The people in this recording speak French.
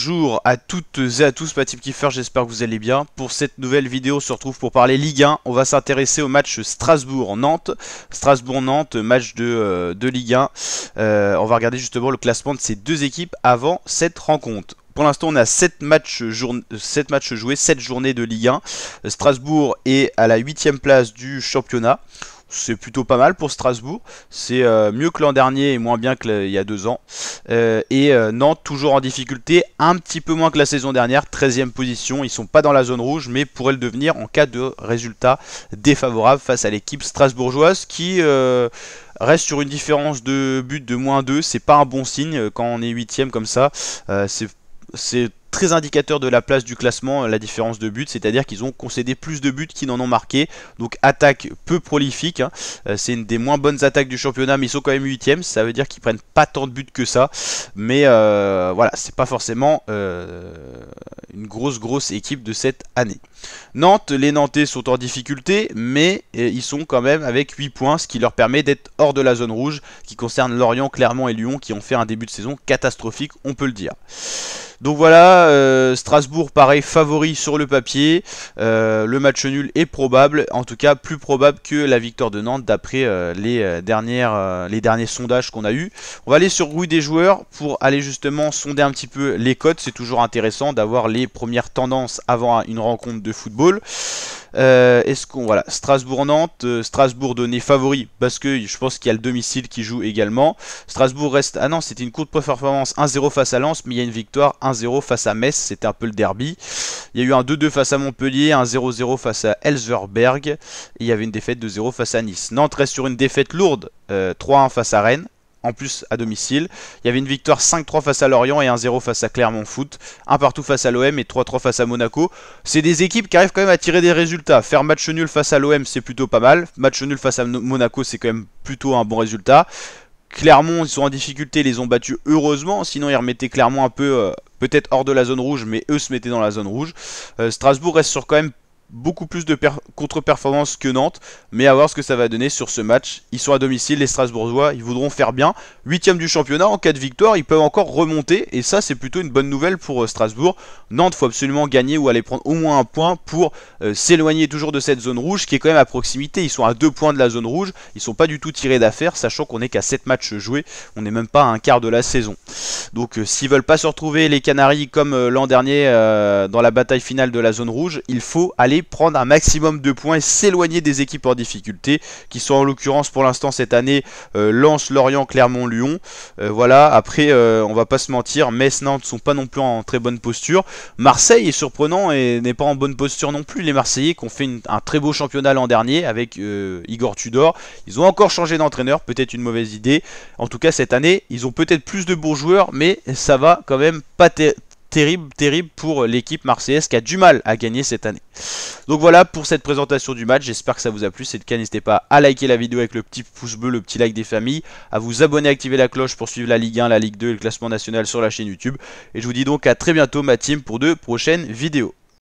Bonjour à toutes et à tous, ma team Kiffer, j'espère que vous allez bien. Pour cette nouvelle vidéo, on se retrouve pour parler Ligue 1. On va s'intéresser au match Strasbourg-Nantes. Strasbourg-Nantes, match de Ligue 1. On va regarder justement le classement de ces deux équipes avant cette rencontre. Pour l'instant, on a 7 matchs joués, 7 journées de Ligue 1. Strasbourg est à la 8ème place du championnat. C'est plutôt pas mal pour Strasbourg. C'est mieux que l'an dernier et moins bien qu'il y a 2 ans. Nantes toujours en difficulté, un petit peu moins que la saison dernière, 13ème position. Ils sont pas dans la zone rouge, mais pourraient le devenir en cas de résultat défavorable face à l'équipe strasbourgeoise qui reste sur une différence de but de -2. C'est pas un bon signe quand on est 8ème comme ça. C'est très indicateur de la place du classement, la différence de buts, c'est-à-dire qu'ils ont concédé plus de buts qu'ils n'en ont marqué, donc attaque peu prolifique, hein. C'est une des moins bonnes attaques du championnat, mais ils sont quand même 8ème, ça veut dire qu'ils prennent pas tant de buts que ça, mais voilà, c'est pas forcément une grosse équipe de cette année. Nantes, les Nantais sont en difficulté, mais ils sont quand même avec 8 points, ce qui leur permet d'être hors de la zone rouge, qui concerne Lorient, Clermont et Lyon, qui ont fait un début de saison catastrophique, on peut le dire. Donc voilà, Strasbourg pareil favori sur le papier, le match nul est probable, en tout cas plus probable que la victoire de Nantes d'après les derniers sondages qu'on a eu. On va aller sur Rue des joueurs pour aller justement sonder un petit peu les cotes, c'est toujours intéressant d'avoir les premières tendances avant une rencontre de football. Voilà, Strasbourg-Nantes, Strasbourg donné favori parce que je pense qu'il y a le domicile qui joue également. Strasbourg reste, ah non, c'était une courte performance 1-0 face à Lens, mais il y a une victoire 1-0 face à Metz, c'était un peu le derby. Il y a eu un 2-2 face à Montpellier, un 0-0 face à Elversberg, et il y avait une défaite de 0 face à Nice. Nantes reste sur une défaite lourde, 3-1 face à Rennes. En plus à domicile, il y avait une victoire 5-3 face à Lorient et 1-0 face à Clermont Foot, 1 partout face à l'OM et 3-3 face à Monaco. C'est des équipes qui arrivent quand même à tirer des résultats. Faire match nul face à l'OM, c'est plutôt pas mal. Match nul face à Monaco, c'est quand même plutôt un bon résultat. Clermont, ils sont en difficulté, ils les ont battus heureusement, sinon ils remettaient Clermont un peu peut-être hors de la zone rouge, mais eux se mettaient dans la zone rouge. Strasbourg reste sur quand même beaucoup plus de contre-performance que Nantes, mais à voir ce que ça va donner sur ce match. Ils sont à domicile, les Strasbourgeois, ils voudront faire bien. 8ème du championnat, en cas de victoire, ils peuvent encore remonter, et ça c'est plutôt une bonne nouvelle pour Strasbourg. Nantes, faut absolument gagner ou aller prendre au moins un point pour s'éloigner toujours de cette zone rouge, qui est quand même à proximité. Ils sont à 2 points de la zone rouge, ils sont pas du tout tirés d'affaire, sachant qu'on n'est qu'à 7 matchs joués, on n'est même pas à un quart de la saison. Donc s'ils veulent pas se retrouver les Canaries comme l'an dernier dans la bataille finale de la zone rouge, il faut aller prendre un maximum de points et s'éloigner des équipes en difficulté qui sont en l'occurrence pour l'instant cette année Lens, Lorient, Clermont, Lyon. Voilà, après on va pas se mentir, Metz, Nantes sont pas non plus en très bonne posture. Marseille est surprenant et n'est pas en bonne posture non plus. Les Marseillais qui ont fait un très beau championnat l'an dernier avec Igor Tudor, ils ont encore changé d'entraîneur, peut-être une mauvaise idée. En tout cas cette année ils ont peut-être plus de bons joueurs, mais ça va quand même pas terrible pour l'équipe marseillaise qui a du mal à gagner cette année. Donc voilà pour cette présentation du match, j'espère que ça vous a plu. Si c'est le cas, n'hésitez pas à liker la vidéo avec le petit pouce bleu, le petit like des familles, à vous abonner, activer la cloche pour suivre la Ligue 1, la Ligue 2 et le classement national sur la chaîne YouTube. Et je vous dis donc à très bientôt ma team pour de prochaines vidéos.